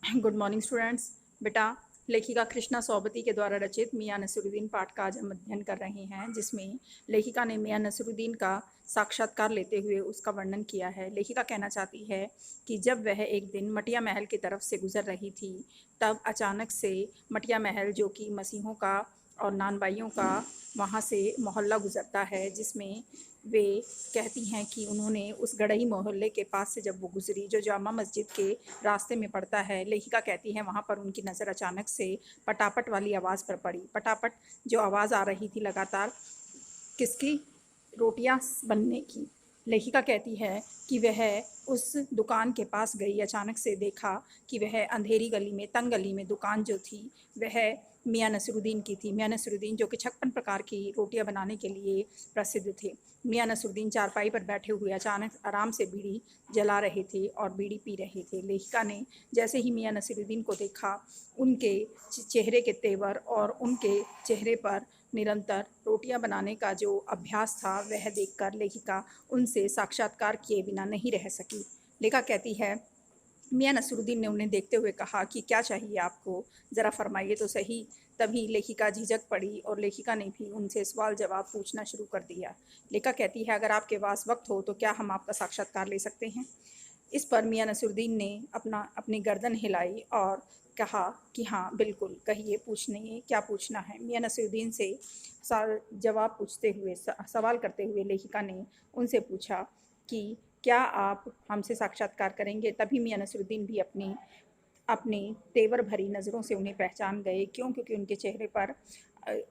Good morning students. बेटा, लेखिका कृष्णा सोबती के द्वारा रचित मियां नसीरुद्दीन पाठ का आज हम अध्ययन कर रहे हैं, जिसमें लेखिका ने मियां नसीरुद्दीन का साक्षात्कार लेते हुए उसका वर्णन किया है। लेखिका कहना चाहती है कि जब वह एक दिन मटिया महल की तरफ से गुजर रही थी, तब अचानक से मटिया महल, जो कि मसीहों का और नानबाइयों का वहाँ से मोहल्ला गुजरता है, जिसमें वे कहती हैं कि उन्होंने उस गढ़ई मोहल्ले के पास से जब वो गुजरी, जो जामा मस्जिद के रास्ते में पड़ता है, लेखिका कहती है वहाँ पर उनकी नज़र अचानक से पटापट वाली आवाज़ पर पड़ी। पटापट जो आवाज़ आ रही थी लगातार, किसकी? रोटियां बनने की। लेखिका कहती है कि वह उस दुकान के पास गई, अचानक से देखा कि वह अंधेरी गली में, तंग गली में दुकान जो थी वह मियां नसीरुद्दीन की थी। मियां नसीरुद्दीन जो कि 56 प्रकार की रोटियां बनाने के लिए प्रसिद्ध थे। मियां नसीरुद्दीन चारपाई पर बैठे हुए अचानक आराम से बीड़ी जला रहे थे और बीड़ी पी रहे थे। लेखिका ने जैसे ही मियां नसीरुद्दीन को देखा, उनके चेहरे के तेवर और उनके चेहरे पर निरंतर रोटियां बनाने का जो अभ्यास था, वह देखकर लेखिका उनसे साक्षात्कार किए बिना नहीं रह सकी। लेखिका कहती है, मियां नसीरुद्दीन ने उन्हें देखते हुए कहा कि क्या चाहिए आपको, ज़रा फरमाइए तो सही। तभी लेखिका झिझक पड़ी और लेखिका ने भी उनसे सवाल जवाब पूछना शुरू कर दिया। लेखिका कहती है, अगर आपके पास वक्त हो तो क्या हम आपका साक्षात्कार ले सकते हैं? इस पर मियां नसीरुद्दीन ने अपनी गर्दन हिलाई और कहा कि हाँ बिल्कुल, कहिए, पूछने क्या पूछना है। मियां नसीरुद्दीन से जवाब पूछते हुए, सवाल करते हुए लेखिका ने उनसे पूछा कि क्या आप हमसे साक्षात्कार करेंगे? तभी मियां नसीरुद्दीन भी अपनी अपनी तेवर भरी नज़रों से उन्हें पहचान गए। क्यों? क्योंकि उनके चेहरे पर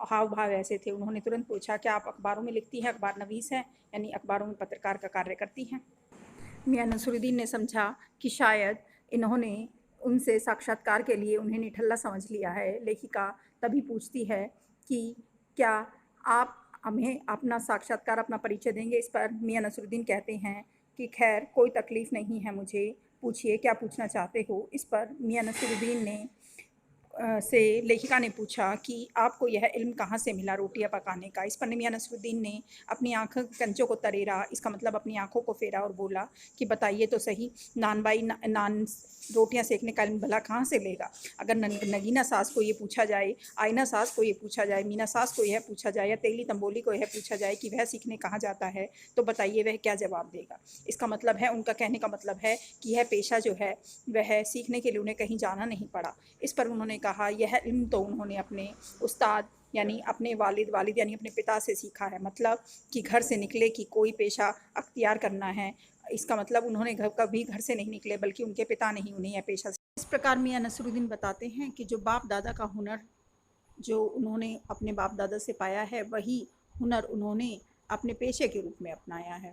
हाव भाव ऐसे थे। उन्होंने तुरंत पूछा, क्या आप अखबारों में लिखती हैं? अखबार नवीस है, यानी अखबारों में पत्रकार का कार्य करती हैं। मियां नसीरुद्दीन ने समझा कि शायद इन्होंने उनसे साक्षात्कार के लिए उन्हें निठल्ला समझ लिया है। लेखिका तभी पूछती है कि क्या आप हमें अपना साक्षात्कार, अपना परिचय देंगे? इस पर मियां नसीरुद्दीन कहते हैं कि खैर, कोई तकलीफ़ नहीं है मुझे, पूछिए क्या पूछना चाहते हो। इस पर मियां नसीरुद्दीन ने से लेखिका ने पूछा कि आपको यह इल्म कहाँ से मिला रोटियां पकाने का? इस पर मियां नसीरुद्दीन ने अपनी आंखों के कंचों को तरेरा, इसका मतलब अपनी आंखों को फेरा और बोला कि बताइए तो सही, नानबाई नान रोटियां सेकने का इल्म भला कहाँ से लेगा? अगर नगीना सास को ये पूछा जाए, आईना सास को ये पूछा जाए, मीना सास को यह पूछा जाए, या तेली तंबोली को यह पूछा जाए कि वह सीखने कहाँ जाता है, तो बताइए वह क्या जवाब देगा? इसका मतलब है, उनका कहने का मतलब है कि यह पेशा जो है वह सीखने के लिए उन्हें कहीं जाना नहीं पड़ा। इस पर उन्होंने कहा, यह इल्म तो उन्होंने अपने उस्ताद यानी अपने वालिद यानी अपने पिता से सीखा है। मतलब कि घर से निकले कि कोई पेशा अख्तियार करना है, इसका मतलब उन्होंने कभी घर से नहीं निकले, बल्कि उनके पिता ने ही उन्हें यह पेशा। इस प्रकार मियां नसीरुद्दीन बताते हैं कि जो बाप दादा का हुनर, जो उन्होंने अपने बाप दादा से पाया है, वही हुनर उन्होंने अपने पेशे के रूप में अपनाया है।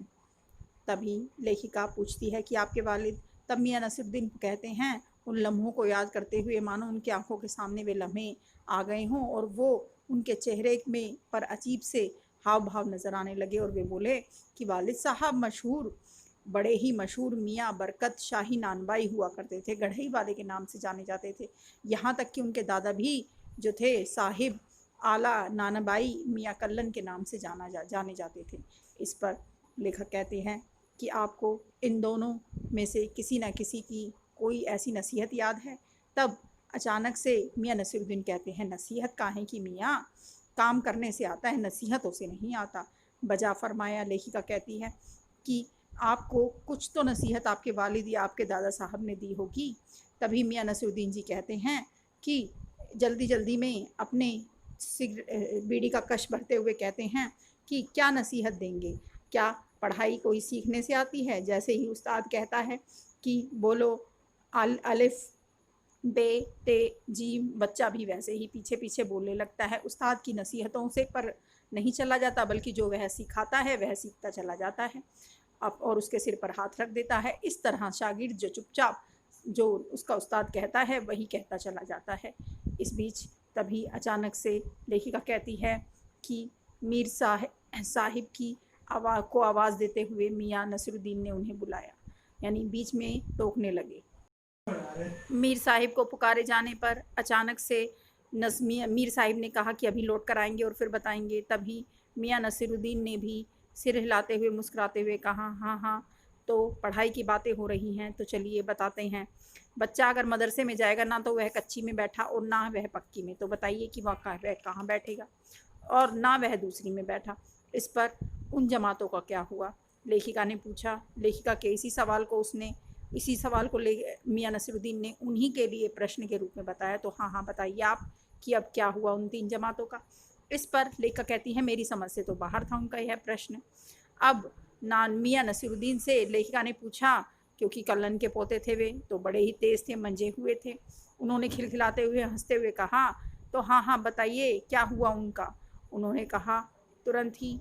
तभी लेखिका पूछती है कि आपके वालिद? तब मियां नसीरुद्दीन कहते हैं, उन लम्हों को याद करते हुए मानो उनकी आंखों के सामने वे लम्हे आ गए हों और वो उनके चेहरे में पर अजीब से हाव भाव नज़र आने लगे, और वे बोले कि वालिद साहब मशहूर, बड़े ही मशहूर मियाँ बरकत शाही नानबाई हुआ करते थे, गढ़ई वाले के नाम से जाने जाते थे। यहाँ तक कि उनके दादा भी जो थे साहिब आला नानबाई मियाँ कल्लन के नाम से जाने जाते थे। इस पर लेखक कहते हैं कि आपको इन दोनों में से किसी न किसी की कोई ऐसी नसीहत याद है? तब अचानक से मियां नसीरुद्दीन कहते हैं, नसीहत काहे की मियाँ, काम करने से आता है, नसीहतों से नहीं आता। बजा फरमाया। लेखिका कहती है कि आपको कुछ तो नसीहत आपके वालिद या आपके दादा साहब ने दी होगी। तभी मियां नसीरुद्दीन जी कहते हैं कि जल्दी जल्दी में अपने बीड़ी का कश भरते हुए कहते हैं कि क्या नसीहत देंगे? क्या पढ़ाई कोई सीखने से आती है? जैसे ही उस्ताद कहता है कि बोलो अलिफ बे ते जीम, बच्चा भी वैसे ही पीछे पीछे बोलने लगता है। उस्ताद की नसीहतों से पर नहीं चला जाता, बल्कि जो वह सिखाता है वह सीखता चला जाता है अब, और उसके सिर पर हाथ रख देता है। इस तरह शागिर्द जो चुपचाप जो उसका उस्ताद कहता है वही कहता चला जाता है। इस बीच तभी अचानक से लेखिका कहती है कि मीर साहिब की आवाज़ देते हुए मियां नसीरुद्दीन ने उन्हें बुलाया, यानी बीच में टोकने लगे। मीर साहिब को पुकारे जाने पर अचानक से मीर साहिब ने कहा कि अभी लौट कर आएंगे और फिर बताएंगे। तभी मियां नसीरुद्दीन ने भी सिर हिलाते हुए मुस्कुराते हुए कहा, हाँ हाँ, तो पढ़ाई की बातें हो रही हैं, तो चलिए बताते हैं। बच्चा अगर मदरसे में जाएगा ना तो वह कच्ची में बैठा और ना वह पक्की में, तो बताइए कि वह कहाँ बैठेगा, और ना वह दूसरी में बैठा। इस पर उन जमातों का क्या हुआ, लेखिका ने पूछा। लेखिका के इसी सवाल को ले मियाँ नसीरुद्दीन ने उन्हीं के लिए प्रश्न के रूप में बताया। तो हाँ बताइए आप कि अब क्या हुआ उन 3 जमातों का। इस पर लेखिका कहती है, मेरी समझ से तो बाहर था उनका यह प्रश्न। अब मियाँ नसीरुद्दीन से लेखिका ने पूछा, क्योंकि कल्लन के पोते थे वे, तो बड़े ही तेज थे, मंजे हुए थे। उन्होंने खिलखिलाते हुए हंसते हुए कहा, तो हाँ बताइए क्या हुआ उनका। उन्होंने कहा तुरंत ही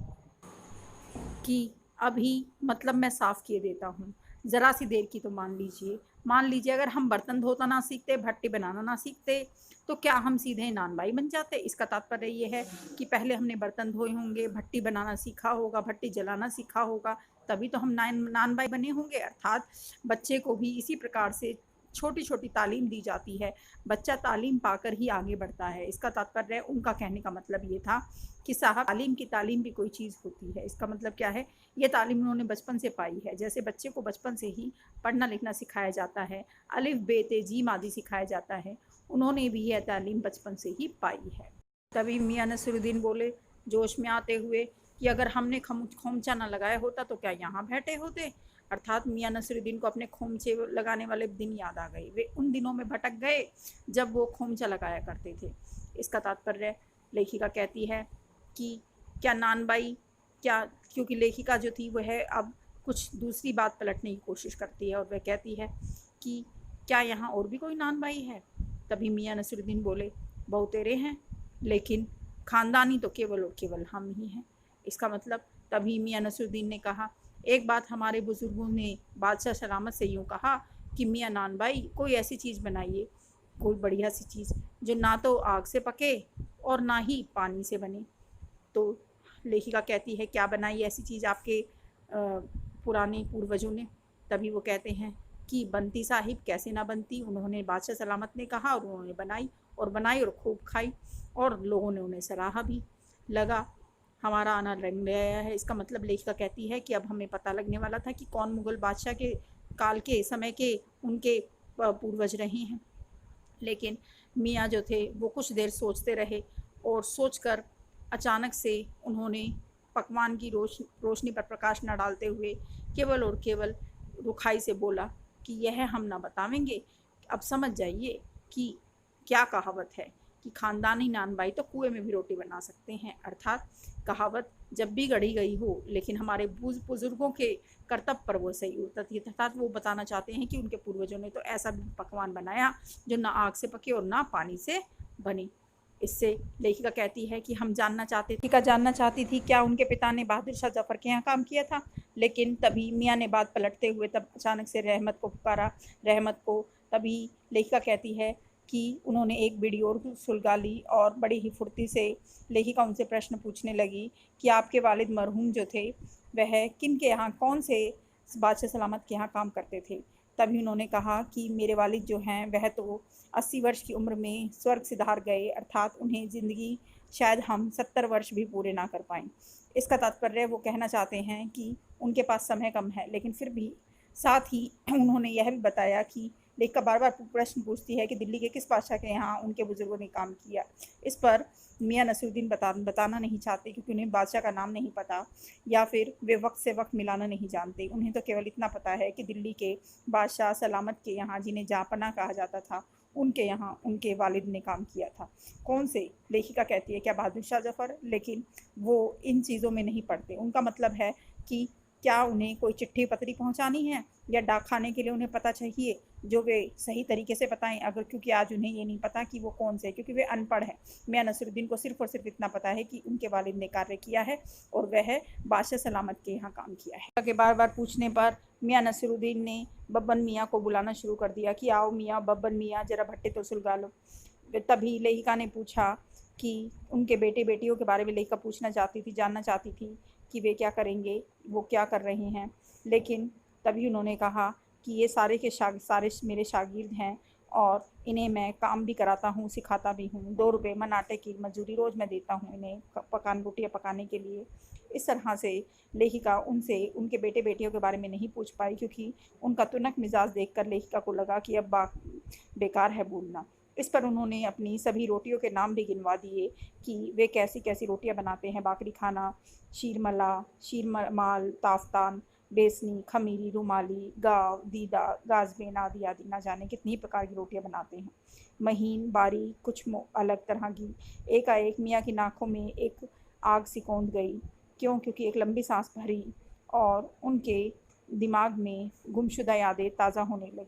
कि अभी मतलब मैं साफ़ किए देता हूँ, ज़रा सी देर की तो मान लीजिए अगर हम बर्तन धोना ना सीखते, भट्टी बनाना ना सीखते, तो क्या हम सीधे नानबाई बन जाते। इसका तात्पर्य ये है कि पहले हमने बर्तन धोए होंगे, भट्टी बनाना सीखा होगा, भट्टी जलाना सीखा होगा, तभी तो हम नानबाई बने होंगे। अर्थात बच्चे को भी इसी प्रकार से छोटी छोटी तालीम दी जाती है, बच्चा तालीम पाकर ही आगे बढ़ता है। इसका तात्पर्य उनका कहने का मतलब ये था कि साहब तालीम भी कोई चीज़ होती है। इसका मतलब क्या है, ये तालीम उन्होंने बचपन से पाई है। जैसे बच्चे को बचपन से ही पढ़ना लिखना सिखाया जाता है, अलिफ बे ते जीम आदि सिखाया जाता है, उन्होंने भी यह तालीम बचपन से ही पाई है। तभी मियाँ नसीरुद्दीन बोले जोश में आते हुए कि अगर हमने खोमचा न लगाया होता तो क्या यहाँ बैठे होते। अर्थात मियाँ नसीरुद्दीन को अपने खोमचे लगाने वाले दिन याद आ गए। वे उन दिनों में भटक गए जब वो खोमचा लगाया करते थे। इसका तात्पर्य लेखिका कहती है कि क्या नानबाई क्या, क्योंकि लेखिका जो थी वह अब कुछ दूसरी बात पलटने की कोशिश करती है और वह कहती है कि क्या यहाँ और भी कोई नानबाई है। तभी मियाँ नसीरुद्दीन बोले बहुतेरे हैं, लेकिन ख़ानदानी तो केवल और केवल हम ही हैं। इसका मतलब तभी मियाँ नसीरुद्दीन ने कहा, एक बात हमारे बुज़ुर्गों ने बादशाह सलामत से यूँ कहा कि मियाँ नानबाई कोई ऐसी चीज़ बनाइए, कोई बढ़िया सी चीज़ जो ना तो आग से पके और ना ही पानी से बने। तो लेखिका कहती है क्या बनाई ऐसी चीज़ आपके पुराने पूर्वजों ने। तभी वो कहते हैं कि बनती साहिब, कैसे ना बनती। उन्होंने बादशाह सलामत ने कहा और उन्होंने बनाई और खूब खाई, और लोगों ने उन्हें सराहा भी। लगा हमारा आना रंग ले आया है। इसका मतलब लेखिका कहती है कि अब हमें पता लगने वाला था कि कौन मुग़ल बादशाह के काल के समय के उनके पूर्वज रहे हैं। लेकिन मियाँ जो थे वो कुछ देर सोचते रहे, और सोचकर अचानक से उन्होंने पकवान की रोशनी पर प्रकाश न डालते हुए केवल और केवल रुखाई से बोला कि यह हम ना बतावेंगे। अब समझ जाइए कि क्या कहावत है कि ख़ानदानी नानबाई तो कुएं में भी रोटी बना सकते हैं। अर्थात कहावत जब भी गढ़ी गई हो, लेकिन हमारे बुज़ुर्गों के कर्तव्य पर वो सही उतरती है। अर्थात वो बताना चाहते हैं कि उनके पूर्वजों ने तो ऐसा भी पकवान बनाया जो ना आग से पके और ना पानी से बने। इससे लेखिका कहती है कि जानना चाहती थी क्या उनके पिता ने बहादुर शाह जफ़र के यहाँ काम किया था। लेकिन तभी मियाँ ने बात पलटते हुए तब अचानक से रहमत को पुकारा। तभी लेखिका कहती है कि उन्होंने एक बीड़ी और सुलगा ली और बड़ी ही फुर्ती से लेखिका उनसे प्रश्न पूछने लगी कि आपके वालिद मरहूम जो थे वह किन के यहाँ, कौन से बादशाह सलामत के यहाँ काम करते थे। तभी उन्होंने कहा कि मेरे वालिद जो हैं वह तो 80 वर्ष की उम्र में स्वर्ग सिधार गए, अर्थात उन्हें ज़िंदगी शायद हम 70 वर्ष भी पूरे ना कर पाएँ। इसका तात्पर्य वो कहना चाहते हैं कि उनके पास समय कम है, लेकिन फिर भी साथ ही उन्होंने यह भी बताया कि लेखिका बार-बार प्रश्न पूछती है कि दिल्ली के किस बादशाह के यहाँ उनके बुज़ुर्गों ने काम किया। इस पर मियाँ नसीरुद्दीन बताना नहीं चाहते, क्योंकि उन्हें बादशाह का नाम नहीं पता, या फिर वे वक्त से वक्त मिलाना नहीं जानते। उन्हें तो केवल इतना पता है कि दिल्ली के बादशाह सलामत के यहाँ, जिन्हें जहाँपनाह कहा जाता था, उनके यहाँ उनके वालिद ने काम किया था। कौन से? लेखिका कहती है क्या बहादुर शाह जफ़र। लेकिन वो इन चीज़ों में नहीं पड़ते। उनका मतलब है कि क्या उन्हें कोई चिट्ठी पत्री पहुंचानी है या डाक खाने के लिए उन्हें पता चाहिए, जो वे सही तरीके से बताएं। अगर क्योंकि आज उन्हें ये नहीं पता कि वो कौन से, क्योंकि वे अनपढ़ हैं। मियाँ नसीरुद्दीन को सिर्फ़ और सिर्फ इतना पता है कि उनके वालिद ने कार्य किया है और वह बादशाह सलामत के यहाँ काम किया है। के बार-बार पूछने पर मियाँ नसीरुद्दीन ने बब्बन मियाँ को बुलाना शुरू कर दिया कि आओ मियाँ, बब्बन मियाँ, ज़रा भट्टे तो सुलगा लो। तभी लेखिका ने पूछा कि उनके बेटे बेटियों के बारे में लेखिका जानना चाहती थी कि वे क्या करेंगे, वो क्या कर रहे हैं। लेकिन तभी उन्होंने कहा कि ये सारे के सारे मेरे शागिर्द हैं और इन्हें मैं काम भी कराता हूँ, सिखाता भी हूँ। 2 रुपए मन आटे की मजदूरी रोज़ मैं देता हूँ इन्हें रोटियाँ पकाने के लिए। इस तरह से लेखिका उनसे उनके बेटे-बेटियों के बारे में नहीं पूछ पाई, क्योंकि उनका तुनक मिजाज देखकर लेखिका को लगा कि अब बेकार है बोलना। इस पर उन्होंने अपनी सभी रोटियों के नाम भी गिनवा दिए कि वे कैसी-कैसी रोटियाँ बनाते हैं। बाकरी खाना, शीरमला, शीरमाल, ताफ़तान, बेसनी, खमीरी, रुमाली, गाव, दीदा, गाज़बेन आदि आदि, ना जाने कितनी ही प्रकार की रोटियाँ बनाते हैं। महीन, बारीक, कुछ अलग तरह की। एकाएक मियाँ की नाकों में एक आग सी कौंध गई। क्यों? क्योंकि एक लंबी सांस भरी और उनके दिमाग में गुमशुदा यादें ताज़ा होने लगीं।